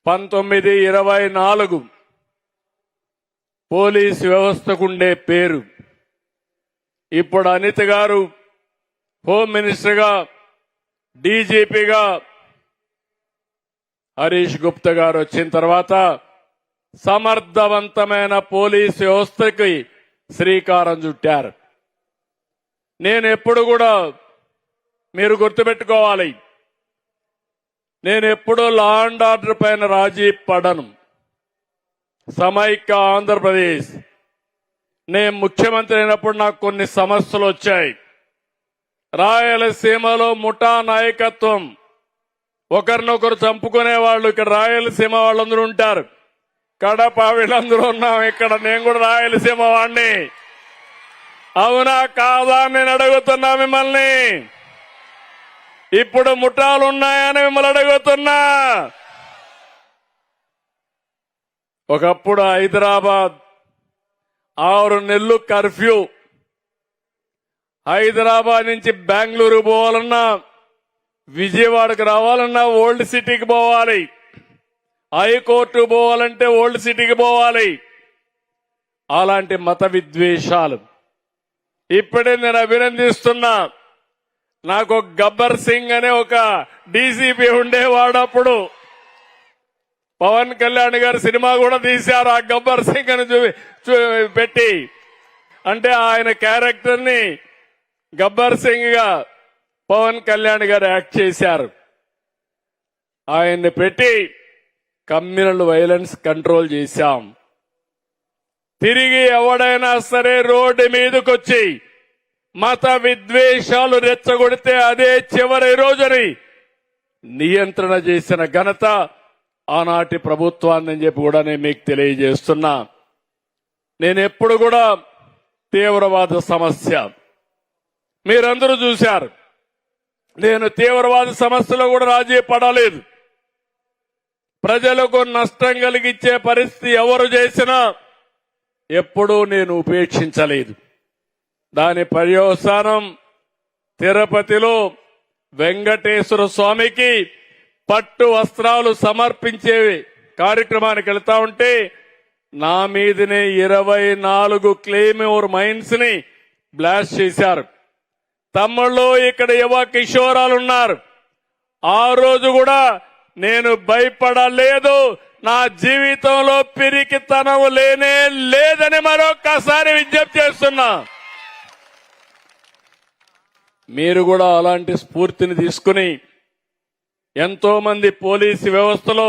1924 police వ్యవస్థకుండే పేరు. ఇప్పుడు అనిత గారు హోమ్ మినిస్టర్గా, డీజీపీగా, హరీష్ గుప్తా గారు వచ్చిన తర్వాత సమర్థవంతమైన పోలీస్ వ్యవస్థకి శ్రీకారం చుట్టారు. నేను ఎప్పుడు కూడా మీరు గుర్తుపెట్టుకోవాలి, నేను ఎప్పుడూ లా అండ్ ఆర్డర్ పైన రాజీ పడను. సమైక్య ఆంధ్రప్రదేశ్ నేను ముఖ్యమంత్రి అయినప్పుడు నాకు కొన్ని సమస్యలు వచ్చాయి. రాయలసీమలో ముఠా నాయకత్వం, ఒకరినొకరు చంపుకునే వాళ్ళు ఇక్కడ రాయలసీమ వాళ్ళందరూ ఉంటారు. కడప వీళ్ళందరూ ఉన్నాం ఇక్కడ. నేను కూడా రాయలసీమ వాడిని. అవునా కాదా నేను అడుగుతున్నా మిమ్మల్ని. ఇప్పుడు ముఠాలు ఉన్నాయని మిమ్మల్ని అడుగుతున్నా. ఒకప్పుడు హైదరాబాద్ 6 నెలలు కర్ఫ్యూ. హైదరాబాద్ నుంచి బెంగళూరు పోవాలన్నా, విజయవాడకు రావాలన్నా ఓల్డ్ సిటీకి పోవాలి. హైకోర్టు పోవాలంటే ఓల్డ్ సిటీకి పోవాలి. అలాంటి మత విద్వేషాలు ఇప్పుడే నేను అభినందిస్తున్నా. నాకు గబ్బర్ సింగ్ అనే ఒక డీసీపీ ఉండేవాడు. అప్పుడు పవన్ కళ్యాణ్ గారు సినిమా కూడా తీశారు ఆ గబ్బర్ సింగ్ అని పెట్టి. అంటే ఆయన క్యారెక్టర్ ని గబ్బర్ సింగ్ గా పవన్ కళ్యాణ్ గారు యాక్ట్ చేశారు. ఆయన్ని పెట్టి కమ్యూనల్ వైలెన్స్ కంట్రోల్ చేశాం. తిరిగి ఎవడైనా సరే రోడ్డు మీదకొచ్చి మత విద్వేషాలు రెచ్చగొడితే అదే చివరి రోజుని నియంత్రణ చేసిన ఘనత ఆనాటి ప్రభుత్వాన్ని అని చెప్పి కూడా నేను మీకు తెలియజేస్తున్నా. నేను ఎప్పుడు కూడా తీవ్రవాద సమస్య మీరందరూ చూశారు. నేను తీవ్రవాద సమస్యలో కూడా రాజీ పడలేదు. ప్రజలకు నష్టం కలిగించే పరిస్థితి ఎవరు చేసినా ఎప్పుడూ నేను ఉపేక్షించలేదు. దాని పర్యవసానం తిరుపతిలో వెంకటేశ్వర స్వామికి పట్టు వస్త్రాలు సమర్పించే కార్యక్రమానికి వెళ్తా ఉంటే నా మీదనే 24 క్లెయిమోర్ మైన్స్ ని బ్లాస్ట్ చేశారు. తమ్ముళ్ళు ఇక్కడ యువ కిషోరాలున్నారు. ఆ రోజు కూడా నేను భయపడలేదు. నా జీవితంలో పిరికితనం లేనే లేదని మరొక్కసారి విజ్ఞప్తి చేస్తున్నా. మీరు కూడా అలాంటి స్ఫూర్తిని తీసుకుని ఎంతో మంది పోలీసు వ్యవస్థలో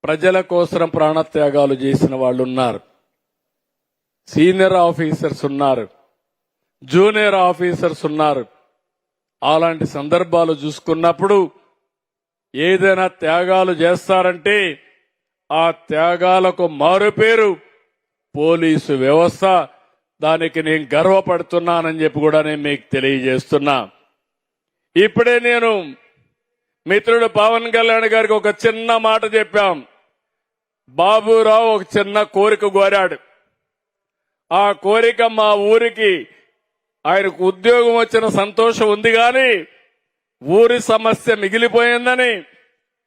ప్రజల కోసం ప్రాణత్యాగాలు చేసిన వాళ్ళు ఉన్నారు. సీనియర్ ఆఫీసర్స్ ఉన్నారు, జూనియర్ ఆఫీసర్స్ ఉన్నారు. అలాంటి సందర్భాలు చూసుకున్నప్పుడు ఏదైనా త్యాగాలు చేస్తారంటే ఆ త్యాగాలకు మారుపేరు పోలీసు వ్యవస్థ. దానికి నేను గర్వపడుతున్నానని చెప్పి కూడా నేను మీకు తెలియజేస్తున్నా. ఇప్పుడే నేను మిత్రుడు పవన్ కళ్యాణ్ గారికి ఒక చిన్న మాట చెప్పాం. బాబురావు ఒక చిన్న కోరిక కోరాడు. ఆ కోరిక మా ఊరికి ఆయనకు ఉద్యోగం వచ్చిన సంతోషం ఉంది కానీ ఊరి సమస్య మిగిలిపోయిందని,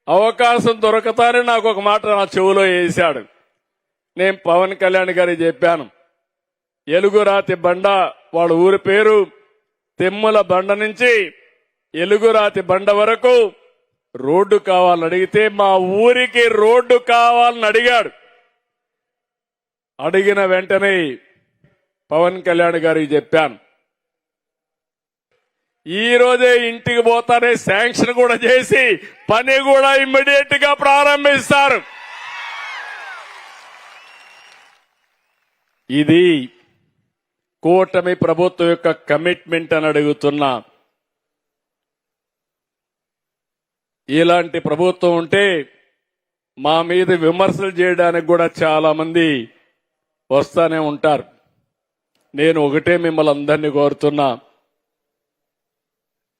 అవకాశం దొరకతానే నాకు ఒక మాట నా చెవులో వేశాడు. నేను పవన్ కళ్యాణ్ గారికి చెప్పాను, ఎలుగురాతి బండ వాళ్ళ ఊరి పేరు, తెమ్ముల బండ నుంచి ఎలుగురాతి బండ వరకు రోడ్డు కావాలని అడిగితే మా ఊరికి రోడ్డు కావాలని అడిగాడు. అడిగిన వెంటనే పవన్ కళ్యాణ్ గారికి చెప్పాను, ఈ రోజే ఇంటికి పోతానే శాంక్షన్ కూడా చేసి పని కూడా ఇమ్మీడియట్ గా ప్రారంభిస్తారు. ఇది కూటమి ప్రభుత్వం యొక్క కమిట్మెంట్ అని అడుగుతున్నా. ఇలాంటి ప్రభుత్వం ఉంటే మా మీద విమర్శలు చేయడానికి కూడా చాలా మంది వస్తానే ఉంటారు. నేను ఒకటే మిమ్మల్ని అందరినీ కోరుతున్నా,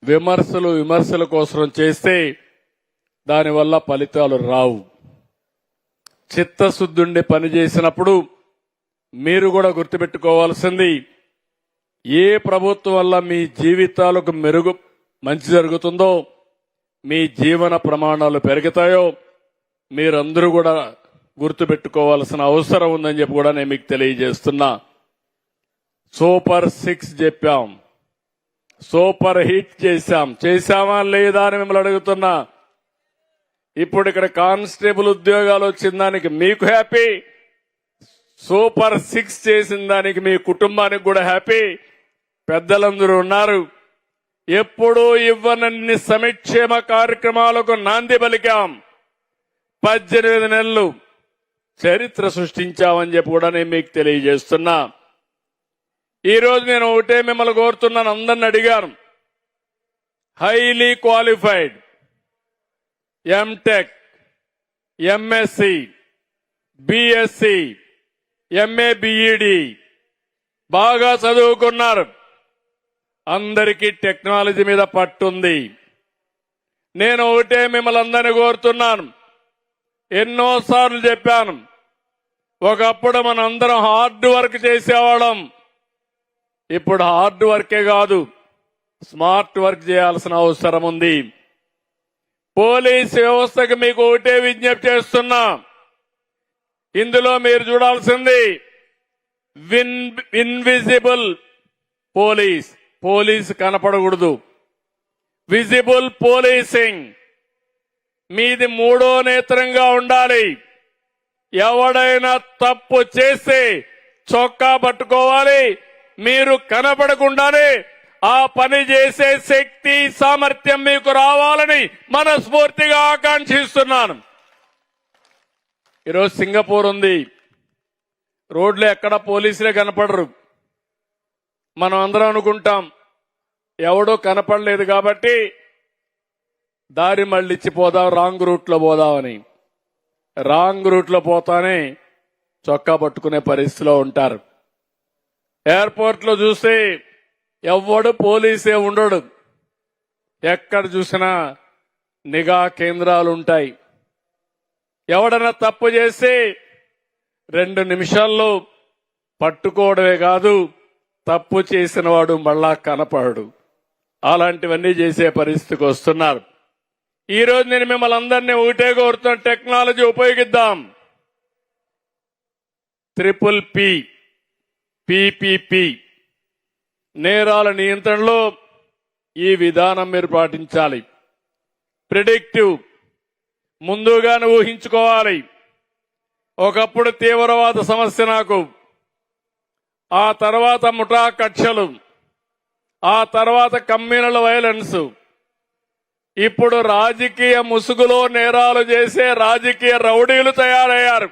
విమర్శల కోసం చేస్తే దానివల్ల ఫలితాలు రావు. చిత్తశుద్ధుండి పనిచేసినప్పుడు మీరు కూడా గుర్తుపెట్టుకోవాల్సింది, ఏ ప్రభుత్వం వల్ల మీ జీవితాలకు మంచి జరుగుతుందో మీ జీవన ప్రమాణాలు పెరుగుతాయో మీరందరూ కూడా గుర్తుపెట్టుకోవాల్సిన అవసరం ఉందని చెప్పి కూడా నేను మీకు తెలియజేస్తున్నా. సూపర్ 6 చెప్పాం, సూపర్ హిట్ చేశామా లేదా అని మిమ్మల్ని అడుగుతున్నా. ఇప్పుడు ఇక్కడ కానిస్టేబుల్ ఉద్యోగాలు వచ్చిన దానికి మీకు హ్యాపీ, సూపర్ 6 చేసిన దానికి మీ కుటుంబానికి కూడా హ్యాపీ. పెద్దలందరూ ఉన్నారు. ఎప్పుడూ ఇవ్వనన్ని సంక్షేమ కార్యక్రమాలకు నాంది పలికాం. 18 నెలలు చరిత్ర సృష్టించామని చెప్పి కూడా నేను మీకు తెలియజేస్తున్నా. ఈ రోజు నేను ఒకటే మిమ్మల్ని కోరుతున్నాను, అందరిని అడిగాను. Highly qualified MTech, MSc, BSc, MA, BEd బాగా చదువుకున్నారు. అందరికీ టెక్నాలజీ మీద పట్టుంది. నేను ఒకటే మిమ్మల్ని అందరినీ కోరుతున్నాను. ఎన్నోసార్లు చెప్పాను, ఒకప్పుడు మనందరం హార్డ్ వర్క్ చేసేవాళ్ళం. ఇప్పుడు హార్డ్ వర్కే కాదు, స్మార్ట్ వర్క్ చేయాల్సిన అవసరం ఉంది. పోలీస్ వ్యవస్థకు మీకు ఒకటే విజ్ఞప్తి చేస్తున్నా. ఇందులో మీరు చూడాల్సింది ఇన్విజిబుల్ పోలీస్. పోలీస్ కనపడకూడదు, విజిబుల్ పోలీసింగ్. మీది మూడో నేత్రంగా ఉండాలి. ఎవడైనా తప్పు చేస్తే చొక్కా పట్టుకోవాలి. మీరు కనపడకుండానే ఆ పని చేసే శక్తి, సామర్థ్యం మీకు రావాలని మనస్ఫూర్తిగా ఆకాంక్షిస్తున్నాను. ఈరోజు సింగపూర్ ఉంది, రోడ్లు ఎక్కడ పోలీసులే కనపడరు. మనం అందరం అనుకుంటాం ఎవడో కనపడలేదు కాబట్టి దారి మళ్ళించి పోదాం, రాంగ్ రూట్లో పోదామని. రాంగ్ రూట్లో పోతానే చొక్కా పట్టుకునే పరిస్థితిలో ఉంటారు. ఎయిర్పోర్ట్ లో చూస్తే ఎవడు పోలీసే ఉండడు. ఎక్కడ చూసినా నిఘా కేంద్రాలు ఉంటాయి. ఎవడన్నా తప్పు చేస్తే 2 నిమిషాల్లో పట్టుకోవడమే కాదు, తప్పు చేసిన వాడు మళ్ళా కనపడడు. అలాంటివన్నీ చేసే పరిస్థితికి వస్తున్నారు. ఈ రోజు నేను మిమ్మల్ని అందరినీ ఒకటే కోరుతున్న, టెక్నాలజీ ఉపయోగిద్దాం. PPP నేరాల నియంత్రణలో ఈ విధానం మీరు పాటించాలి. ప్రిడిక్టివ్, ముందుగానే ఊహించుకోవాలి. ఒకప్పుడు తీవ్రవాద సమస్య నాకు, ఆ తర్వాత ముఠా కక్షలు, ఆ తర్వాత కమ్యూనల్ వైలెన్స్, ఇప్పుడు రాజకీయ ముసుగులో నేరాలు చేసే రాజకీయ రౌడీలు తయారయ్యారు.